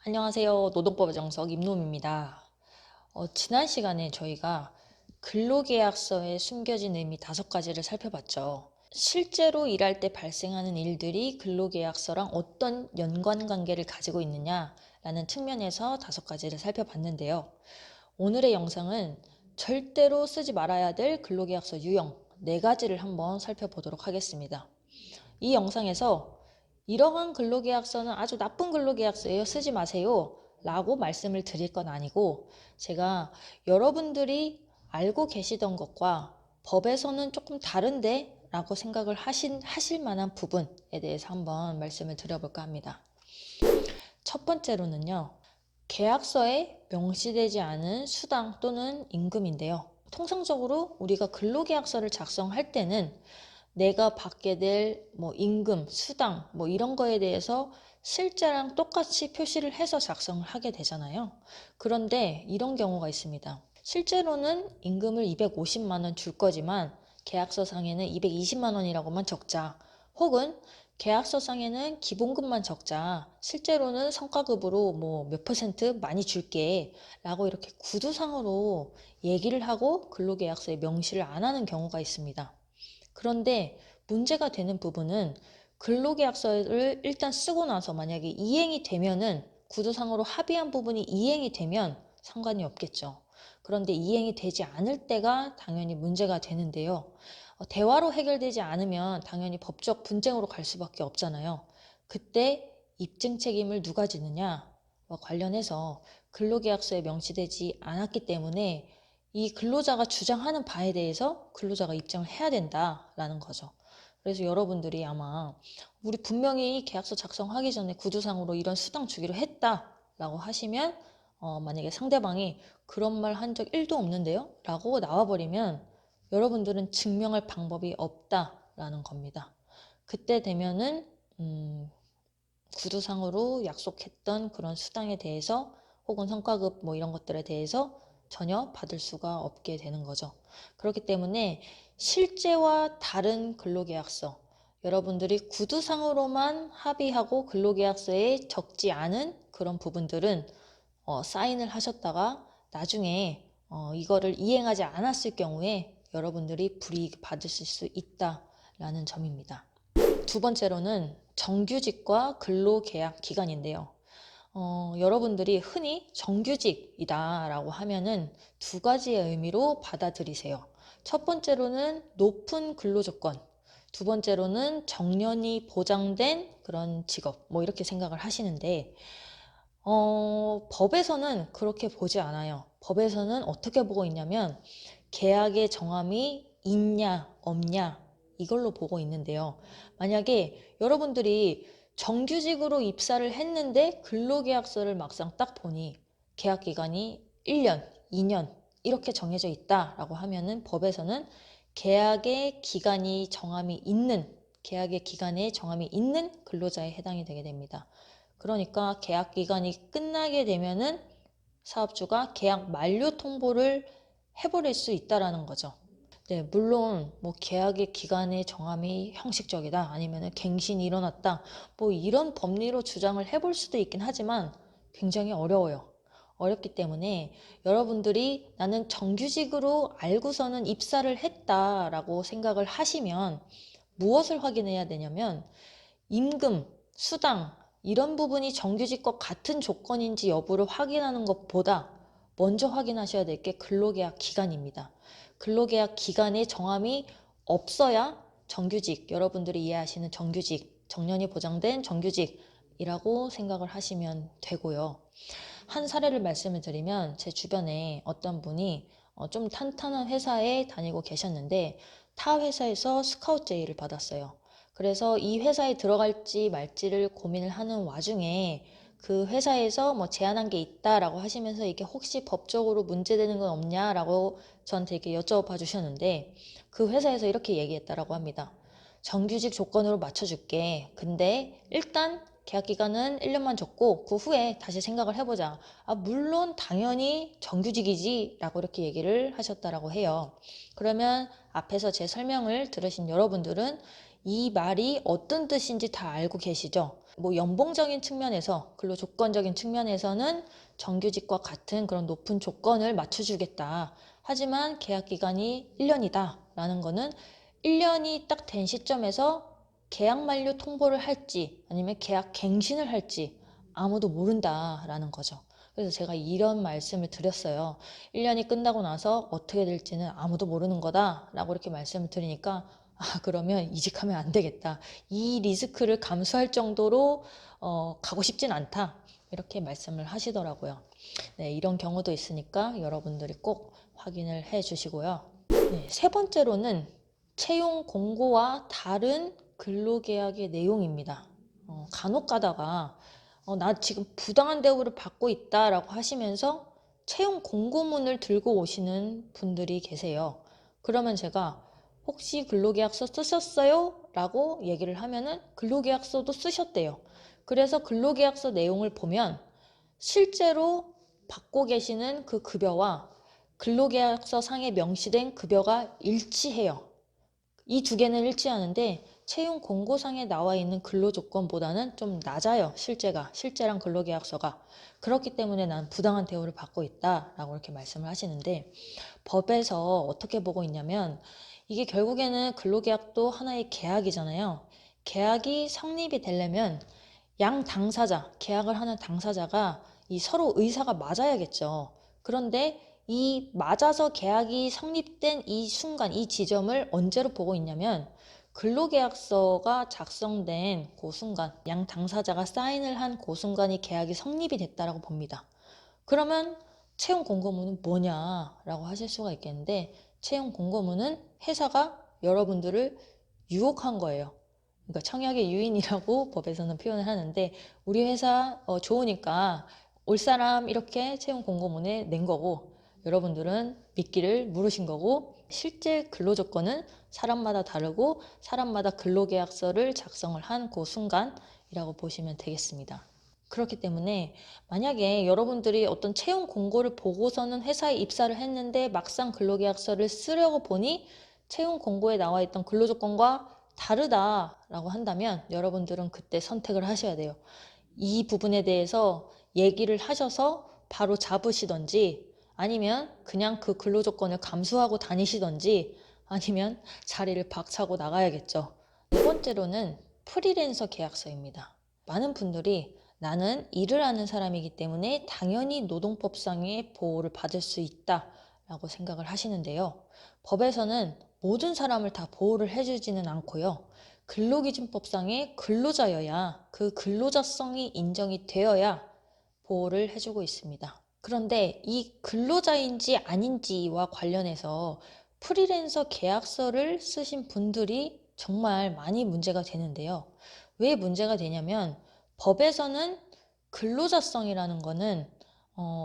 안녕하세요. 노동법의 정석 임노입니다. 지난 시간에 저희가 근로계약서에 숨겨진 의미 5가지를 살펴봤죠. 실제로 일할 때 발생하는 일들이 근로계약서랑 어떤 연관관계를 가지고 있느냐라는 측면에서 5가지를 살펴봤는데요. 오늘의 영상은 절대로 쓰지 말아야 될 근로계약서 유형 4가지를 한번 살펴보도록 하겠습니다. 이 영상에서 이러한 근로계약서는 아주 나쁜 근로계약서예요. 쓰지 마세요. 라고 말씀을 드릴 건 아니고 제가 여러분들이 알고 계시던 것과 법에서는 조금 다른데 라고 생각을 하실 만한 부분에 대해서 한번 말씀을 드려볼까 합니다. 첫 번째로는요. 계약서에 명시되지 않은 수당 또는 임금인데요. 통상적으로 우리가 근로계약서를 작성할 때는 내가 받게 될 임금, 수당 이런 거에 대해서 실제랑 똑같이 표시를 해서 작성을 하게 되잖아요. 그런데 이런 경우가 있습니다. 실제로는 임금을 250만 원 줄 거지만 계약서상에는 220만 원이라고만 적자. 혹은 계약서상에는 기본급만 적자. 실제로는 성과급으로 몇 퍼센트 많이 줄게 라고 이렇게 구두상으로 얘기를 하고 근로계약서에 명시를 안 하는 경우가 있습니다. 그런데 문제가 되는 부분은 근로계약서를 일단 쓰고 나서 만약에 이행이 되면은 구두상으로 합의한 부분이 이행이 되면 상관이 없겠죠. 그런데 이행이 되지 않을 때가 당연히 문제가 되는데요. 대화로 해결되지 않으면 당연히 법적 분쟁으로 갈 수밖에 없잖아요. 그때 입증 책임을 누가 지느냐와 관련해서 근로계약서에 명시되지 않았기 때문에 이 근로자가 주장하는 바에 대해서 근로자가 입증을 해야 된다라는 거죠. 그래서 여러분들이 아마 우리 분명히 계약서 작성하기 전에 구두상으로 이런 수당 주기로 했다라고 하시면 만약에 상대방이 그런 말 한 적 1도 없는데요? 라고 나와버리면 여러분들은 증명할 방법이 없다라는 겁니다. 그때 되면은 구두상으로 약속했던 그런 수당에 대해서 혹은 성과급 이런 것들에 대해서 전혀 받을 수가 없게 되는 거죠. 그렇기 때문에 실제와 다른 근로계약서, 여러분들이 구두상으로만 합의하고 근로계약서에 적지 않은 그런 부분들은 사인을 하셨다가 나중에 이거를 이행하지 않았을 경우에 여러분들이 불이익 받으실 수 있다라는 점입니다. 두 번째로는 정규직과 근로계약 기간인데요. 여러분들이 흔히 정규직이다 라고 하면은 2가지의 의미로 받아들이세요. 첫 번째로는 높은 근로조건, 두 번째로는 정년이 보장된 그런 직업, 이렇게 생각을 하시는데, 법에서는 그렇게 보지 않아요. 법에서는 어떻게 보고 있냐면, 계약의 정함이 있냐, 없냐, 이걸로 보고 있는데요. 만약에 여러분들이 정규직으로 입사를 했는데 근로계약서를 막상 딱 보니 계약 기간이 1년, 2년 이렇게 정해져 있다라고 하면은 법에서는 계약의 기간이 정함이 있는 계약의 기간에 정함이 있는 근로자에 해당이 되게 됩니다. 그러니까 계약 기간이 끝나게 되면은 사업주가 계약 만료 통보를 해버릴 수 있다라는 거죠. 네, 물론 계약의 기간의 정함이 형식적이다 아니면 갱신이 일어났다 이런 법리로 주장을 해볼 수도 있긴 하지만 굉장히 어려워요. 어렵기 때문에 여러분들이 나는 정규직으로 알고서는 입사를 했다라고 생각을 하시면 무엇을 확인해야 되냐면 임금, 수당 이런 부분이 정규직과 같은 조건인지 여부를 확인하는 것보다 먼저 확인하셔야 될 게 근로계약 기간입니다. 근로계약 기간에 정함이 없어야 정규직, 여러분들이 이해하시는 정규직, 정년이 보장된 정규직이라고 생각을 하시면 되고요. 한 사례를 말씀을 드리면 제 주변에 어떤 분이 좀 탄탄한 회사에 다니고 계셨는데 타 회사에서 스카우트 제의를 받았어요. 그래서 이 회사에 들어갈지 말지를 고민을 하는 와중에 그 회사에서 제안한 게 있다라고 하시면서 이게 혹시 법적으로 문제되는 건 없냐라고 저한테 이렇게 여쭤봐 주셨는데 그 회사에서 이렇게 얘기했다라고 합니다. 정규직 조건으로 맞춰줄게. 근데 일단 계약 기간은 1년만 줬고 그 후에 다시 생각을 해보자. 물론 당연히 정규직이지 라고 이렇게 얘기를 하셨다라고 해요. 그러면 앞에서 제 설명을 들으신 여러분들은 이 말이 어떤 뜻인지 다 알고 계시죠? 뭐 연봉적인 측면에서, 근로 조건적인 측면에서는 정규직과 같은 그런 높은 조건을 맞춰주겠다. 하지만 계약 기간이 1년이다 라는 거는 1년이 딱 된 시점에서 계약 만료 통보를 할지 아니면 계약 갱신을 할지 아무도 모른다라는 거죠. 그래서 제가 이런 말씀을 드렸어요. 1년이 끝나고 나서 어떻게 될지는 아무도 모르는 거다라고 이렇게 말씀을 드리니까 그러면 이직하면 안 되겠다. 이 리스크를 감수할 정도로 가고 싶진 않다. 이렇게 말씀을 하시더라고요. 네, 이런 경우도 있으니까 여러분들이 꼭 확인을 해 주시고요. 네, 세 번째로는 채용 공고와 다른 근로계약의 내용입니다. 간혹 가다가 나 지금 부당한 대우를 받고 있다라고 하시면서 채용 공고문을 들고 오시는 분들이 계세요. 그러면 제가 혹시 근로계약서 쓰셨어요? 라고 얘기를 하면은 근로계약서도 쓰셨대요. 그래서 근로계약서 내용을 보면 실제로 받고 계시는 그 급여와 근로계약서 상에 명시된 급여가 일치해요. 이 두 개는 일치하는데 채용 공고상에 나와 있는 근로조건보다는 좀 낮아요. 실제랑 근로계약서가. 그렇기 때문에 난 부당한 대우를 받고 있다라고 이렇게 말씀을 하시는데 법에서 어떻게 보고 있냐면 이게 결국에는 근로계약도 하나의 계약이잖아요. 계약이 성립이 되려면 양 당사자, 계약을 하는 당사자가 이 서로 의사가 맞아야겠죠. 그런데 이 맞아서 계약이 성립된 이 순간, 이 지점을 언제로 보고 있냐면 근로계약서가 작성된 그 순간, 양 당사자가 사인을 한 그 순간이 계약이 성립이 됐다라고 봅니다. 그러면 채용 공고문은 뭐냐라고 하실 수가 있겠는데 채용 공고문은 회사가 여러분들을 유혹한 거예요. 그러니까 청약의 유인이라고 법에서는 표현을 하는데 우리 회사 좋으니까 올 사람 이렇게 채용 공고문에 낸 거고 여러분들은 믿기를 물으신 거고 실제 근로조건은 사람마다 다르고 사람마다 근로계약서를 작성을 한 그 순간이라고 보시면 되겠습니다. 그렇기 때문에 만약에 여러분들이 어떤 채용 공고를 보고서는 회사에 입사를 했는데 막상 근로계약서를 쓰려고 보니 채용 공고에 나와 있던 근로조건과 다르다라고 한다면 여러분들은 그때 선택을 하셔야 돼요. 이 부분에 대해서 얘기를 하셔서 바로 잡으시던지 아니면 그냥 그 근로조건을 감수하고 다니시던지 아니면 자리를 박차고 나가야겠죠. 네 번째로는 프리랜서 계약서입니다. 많은 분들이 나는 일을 하는 사람이기 때문에 당연히 노동법상의 보호를 받을 수 있다라고 생각을 하시는데요. 법에서는 모든 사람을 다 보호를 해주지는 않고요. 근로기준법상의 근로자여야 그 근로자성이 인정이 되어야 보호를 해주고 있습니다. 그런데 이 근로자인지 아닌지와 관련해서 프리랜서 계약서를 쓰신 분들이 정말 많이 문제가 되는데요. 왜 문제가 되냐면 법에서는 근로자성이라는 거는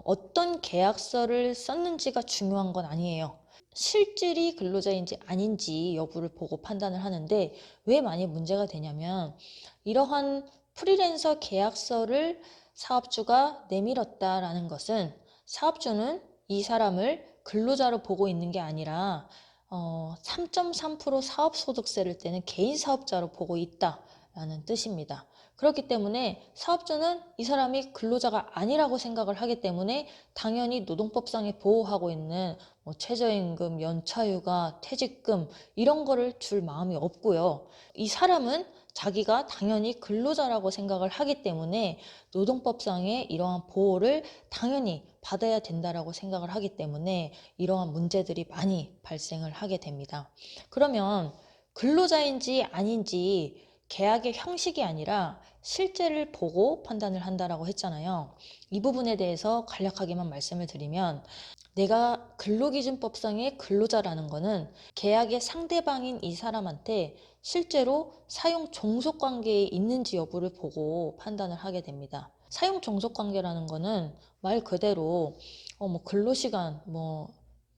어떤 계약서를 썼는지가 중요한 건 아니에요. 실질이 근로자인지 아닌지 여부를 보고 판단을 하는데 왜 많이 문제가 되냐면 이러한 프리랜서 계약서를 사업주가 내밀었다라는 것은 사업주는 이 사람을 근로자로 보고 있는 게 아니라 3.3% 사업소득세를 떼는 개인 사업자로 보고 있다라는 뜻입니다. 그렇기 때문에 사업주는 이 사람이 근로자가 아니라고 생각을 하기 때문에 당연히 노동법상에 보호하고 있는 뭐 최저임금, 연차휴가, 퇴직금 이런 거를 줄 마음이 없고요. 이 사람은 자기가 당연히 근로자라고 생각을 하기 때문에 노동법상의 이러한 보호를 당연히 받아야 된다라고 생각을 하기 때문에 이러한 문제들이 많이 발생을 하게 됩니다. 그러면 근로자인지 아닌지 계약의 형식이 아니라 실제를 보고 판단을 한다라고 했잖아요. 이 부분에 대해서 간략하게만 말씀을 드리면 내가 근로기준법상의 근로자라는 거는 계약의 상대방인 이 사람한테 실제로 사용 종속 관계에 있는지 여부를 보고 판단을 하게 됩니다. 사용 종속 관계라는 거는 말 그대로 뭐 근로시간, 뭐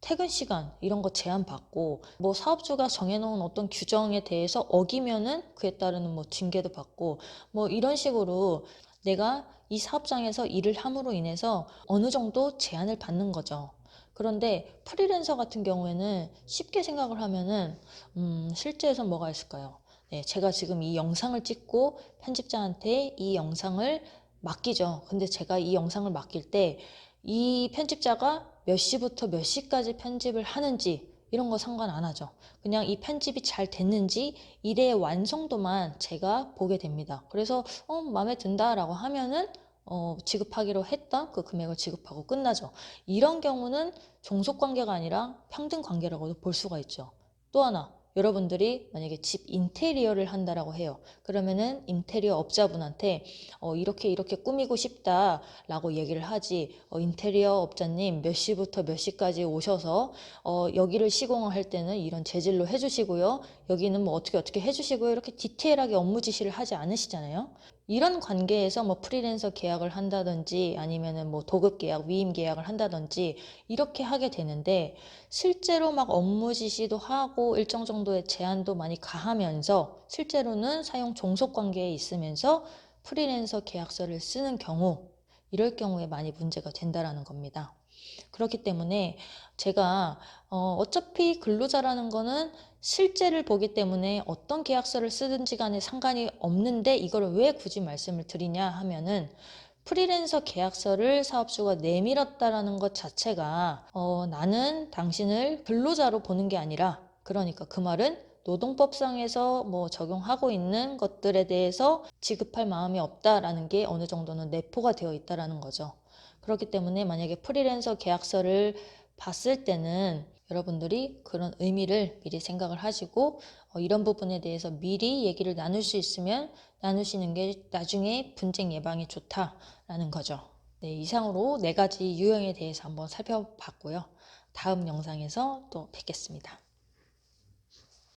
퇴근 시간 이런 거 제한받고 뭐 사업주가 정해놓은 어떤 규정에 대해서 어기면은 그에 따르는 뭐 징계도 받고 뭐 이런 식으로 내가 이 사업장에서 일을 함으로 인해서 어느 정도 제한을 받는 거죠. 그런데 프리랜서 같은 경우에는 쉽게 생각을 하면은 실제에서 뭐가 있을까요? 네, 제가 지금 이 영상을 찍고 편집자한테 이 영상을 맡기죠. 근데 제가 이 영상을 맡길 때 이 편집자가 몇 시부터 몇 시까지 편집을 하는지 이런 거 상관 안 하죠. 그냥 이 편집이 잘 됐는지 일의 완성도만 제가 보게 됩니다. 그래서 마음에 든다라고 하면은 지급하기로 했던 그 금액을 지급하고 끝나죠. 이런 경우는 종속 관계가 아니라 평등 관계라고도 볼 수가 있죠. 또 하나, 여러분들이 만약에 집 인테리어를 한다라고 해요. 그러면은 인테리어 업자분한테 이렇게 이렇게 꾸미고 싶다라고 얘기를 하지. 인테리어 업자님 몇 시부터 몇 시까지 오셔서 여기를 시공을 할 때는 이런 재질로 해주시고요. 여기는 뭐 어떻게 어떻게 해주시고요. 이렇게 디테일하게 업무 지시를 하지 않으시잖아요. 이런 관계에서 뭐 프리랜서 계약을 한다든지 아니면은 뭐 도급 계약, 위임 계약을 한다든지 이렇게 하게 되는데 실제로 막 업무 지시도 하고 일정 정도의 제한도 많이 가하면서 실제로는 사용 종속 관계에 있으면서 프리랜서 계약서를 쓰는 경우 이럴 경우에 많이 문제가 된다라는 겁니다. 그렇기 때문에 제가 어차피 근로자라는 거는 실제를 보기 때문에 어떤 계약서를 쓰든지 간에 상관이 없는데 이걸 왜 굳이 말씀을 드리냐 하면은 프리랜서 계약서를 사업주가 내밀었다라는 것 자체가 나는 당신을 근로자로 보는 게 아니라 그러니까 그 말은 노동법상에서 뭐 적용하고 있는 것들에 대해서 지급할 마음이 없다라는 게 어느 정도는 내포가 되어 있다라는 거죠. 그렇기 때문에 만약에 프리랜서 계약서를 봤을 때는 여러분들이 그런 의미를 미리 생각을 하시고 이런 부분에 대해서 미리 얘기를 나눌 수 있으면 나누시는 게 나중에 분쟁 예방에 좋다라는 거죠. 네, 이상으로 4가지 유형에 대해서 한번 살펴봤고요. 다음 영상에서 또 뵙겠습니다.